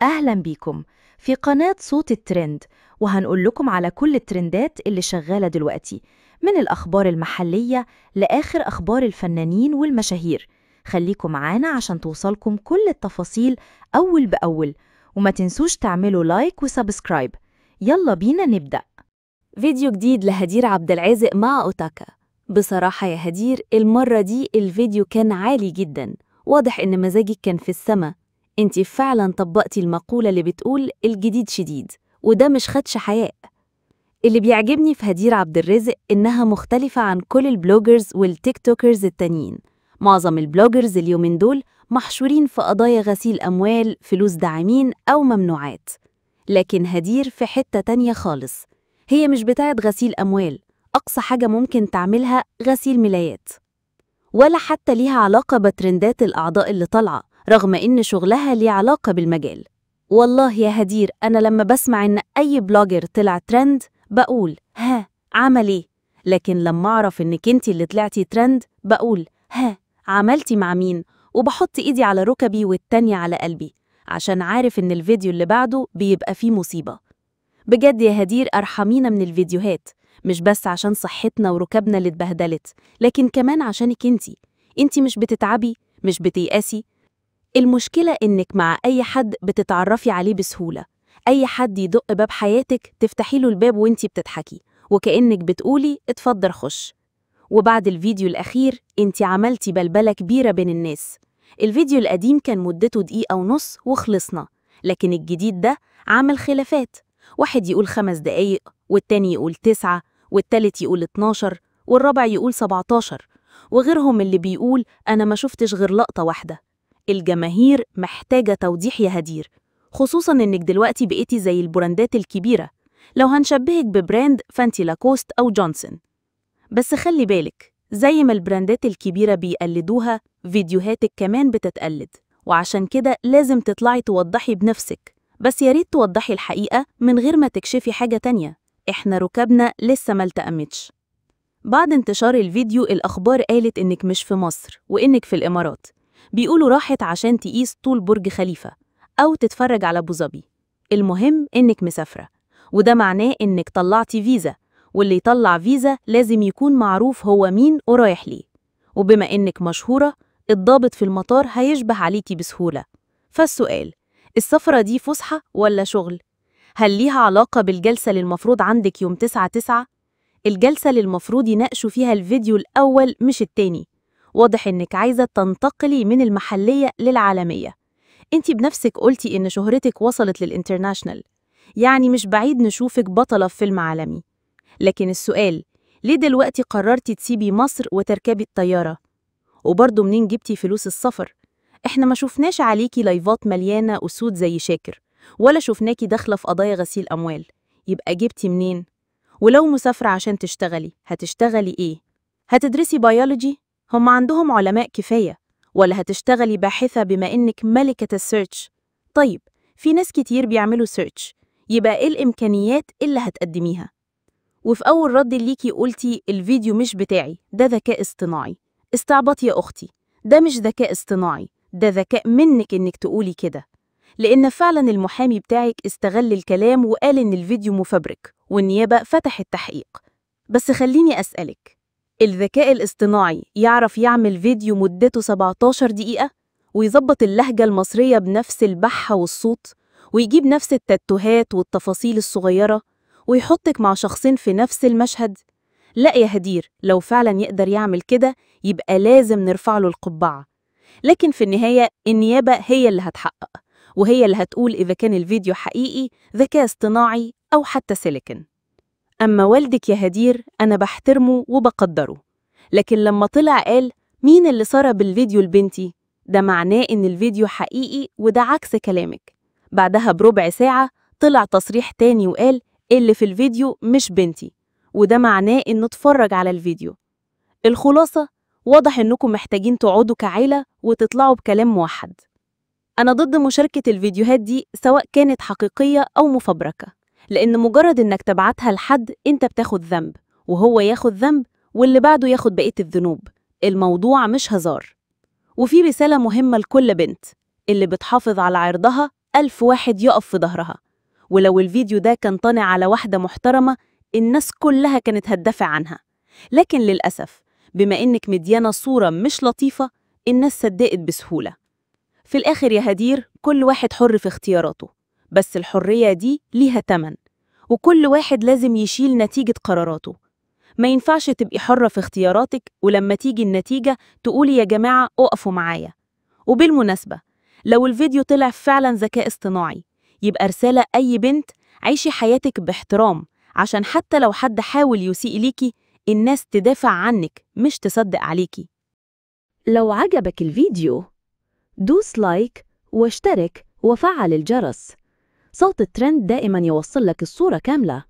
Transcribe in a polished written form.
أهلا بيكم في قناة صوت الترند، وهنقول لكم على كل الترندات اللي شغالة دلوقتي، من الأخبار المحلية لآخر أخبار الفنانين والمشاهير. خليكم معانا عشان توصلكم كل التفاصيل أول بأول، وما تنسوش تعملوا لايك وسبسكرايب. يلا بينا نبدأ. فيديو جديد لهدير عبد العازق مع أوتاكا. بصراحة يا هدير، المرة دي الفيديو كان عالي جدا، واضح إن مزاجك كان في السما. انتي فعلا طبقتي المقولة اللي بتقول الجديد شديد، وده مش خدش حياء. اللي بيعجبني في هدير عبد الرازق إنها مختلفة عن كل البلوجرز والتيك توكرز التانيين. معظم البلوجرز اليومين دول محشورين في قضايا غسيل أموال، فلوس داعمين أو ممنوعات، لكن هدير في حتة تانية خالص. هي مش بتاعة غسيل أموال، أقصى حاجة ممكن تعملها غسيل ملايات، ولا حتى ليها علاقة بترندات الأعضاء اللي طالعة، رغم إن شغلها ليه علاقة بالمجال. والله يا هدير، أنا لما بسمع إن أي بلوجر طلع ترند بقول ها عمل إيه، لكن لما أعرف إنك انتي اللي طلعتي ترند بقول ها عملتي مع مين، وبحط إيدي على ركبي والتانية على قلبي، عشان عارف إن الفيديو اللي بعده بيبقى فيه مصيبة. بجد يا هدير، أرحمينا من الفيديوهات، مش بس عشان صحتنا وركبنا اللي اتبهدلت، لكن كمان عشانك انتي مش بتتعبي، مش بتيأسي. المشكلة إنك مع أي حد بتتعرفي عليه بسهولة، أي حد يدق باب حياتك تفتحي له الباب وانتي بتضحكي، وكأنك بتقولي اتفضل خش. وبعد الفيديو الأخير انتي عملتي بلبلة كبيرة بين الناس. الفيديو القديم كان مدته دقيقة ونص وخلصنا، لكن الجديد ده عمل خلافات، واحد يقول 5 دقايق، والتاني يقول 9، والتالت يقول 12، والرابع يقول 17، وغيرهم اللي بيقول أنا ما شفتش غير لقطة واحدة. الجماهير محتاجة توضيح يا هدير، خصوصاً إنك دلوقتي بقيتي زي البراندات الكبيرة. لو هنشبهك ببراند فانتي لاكوست أو جونسون. بس خلي بالك، زي ما البراندات الكبيرة بيقلدوها، فيديوهاتك كمان بتتقلد، وعشان كده لازم تطلعي توضحي بنفسك، بس ياريت توضحي الحقيقة من غير ما تكشفي حاجة تانية. إحنا ركبنا لسه ما التأمتش. بعد انتشار الفيديو، الأخبار قالت إنك مش في مصر وإنك في الإمارات، بيقولوا راحت عشان تقيس طول برج خليفة أو تتفرج على أبو ظبي. المهم إنك مسافرة، وده معناه إنك طلعتي فيزا، واللي يطلع فيزا لازم يكون معروف هو مين ورايح ليه. وبما إنك مشهورة، الضابط في المطار هيشبه عليكي بسهولة. فالسؤال، السفرة دي فسحة ولا شغل؟ هل ليها علاقة بالجلسة اللي المفروض عندك يوم 9/9؟ الجلسة اللي المفروض يناقشوا فيها الفيديو الأول مش التاني. واضح إنك عايزة تنتقلي من المحلية للعالمية. انتي بنفسك قلتي إن شهرتك وصلت للإنترناشنال، يعني مش بعيد نشوفك بطلة في فيلم عالمي. لكن السؤال، ليه دلوقتي قررتي تسيبي مصر وتركبي الطيارة؟ وبرضه منين جبتي فلوس السفر؟ احنا ما شفناش عليكي لايفات مليانة أسود زي شاكر، ولا شفناكي داخلة في قضايا غسيل أموال. يبقى جبتي منين؟ ولو مسافرة عشان تشتغلي، هتشتغلي إيه؟ هتدرسي بيولوجي؟ هم عندهم علماء كفاية. ولا هتشتغلي باحثة بما إنك ملكة السيرش؟ طيب، في ناس كتير بيعملوا سيرش، يبقى إيه الإمكانيات اللي هتقدميها؟ وفي أول رد ليكي قلتي الفيديو مش بتاعي، ده ذكاء اصطناعي. استعبط يا أختي، ده مش ذكاء اصطناعي، ده ذكاء منك إنك تقولي كده. لأن فعلا المحامي بتاعك استغل الكلام وقال إن الفيديو مفبرك، والنيابة فتحت تحقيق. بس خليني أسألك، الذكاء الاصطناعي يعرف يعمل فيديو مدته 17 دقيقة ويظبط اللهجة المصرية بنفس البحة والصوت، ويجيب نفس التاتوهات والتفاصيل الصغيرة، ويحطك مع شخصين في نفس المشهد؟ لا يا هدير، لو فعلا يقدر يعمل كده يبقى لازم نرفع له القبعة. لكن في النهاية النيابة هي اللي هتحقق، وهي اللي هتقول إذا كان الفيديو حقيقي، ذكاء اصطناعي، أو حتى سيليكون. أما والدك يا هدير، أنا بحترمه وبقدره، لكن لما طلع قال مين اللي سرب الفيديو لبنتي، ده معناه إن الفيديو حقيقي، وده عكس كلامك. بعدها بربع ساعة طلع تصريح تاني وقال اللي في الفيديو مش بنتي، وده معناه إنه اتفرج على الفيديو. الخلاصة، واضح إنكم محتاجين تقعدوا كعيلة وتطلعوا بكلام موحد. أنا ضد مشاركة الفيديوهات دي سواء كانت حقيقية أو مفبركة، لأن مجرد إنك تبعتها لحد أنت بتاخد ذنب، وهو ياخد ذنب، واللي بعده ياخد بقية الذنوب. الموضوع مش هزار. وفي رسالة مهمة لكل بنت، اللي بتحافظ على عرضها 1000 واحد يقف في ظهرها. ولو الفيديو ده كان طانع على واحدة محترمة، الناس كلها كانت هتدافع عنها. لكن للأسف بما إنك مديانة صورة مش لطيفة، الناس صدقت بسهولة. في الآخر يا هدير، كل واحد حر في اختياراته، بس الحرية دي ليها تمن، وكل واحد لازم يشيل نتيجة قراراته. ما ينفعش تبقي حرة في اختياراتك ولما تيجي النتيجة تقولي يا جماعة اقفوا معايا. وبالمناسبة، لو الفيديو طلع فعلا ذكاء اصطناعي، يبقى رسالة أي بنت: عيشي حياتك باحترام، عشان حتى لو حد حاول يسيء ليكي، الناس تدافع عنك مش تصدق عليكي. لو عجبك الفيديو دوس لايك واشترك وفعل الجرس. صوت الترند دائما يوصل لك الصورة كاملة.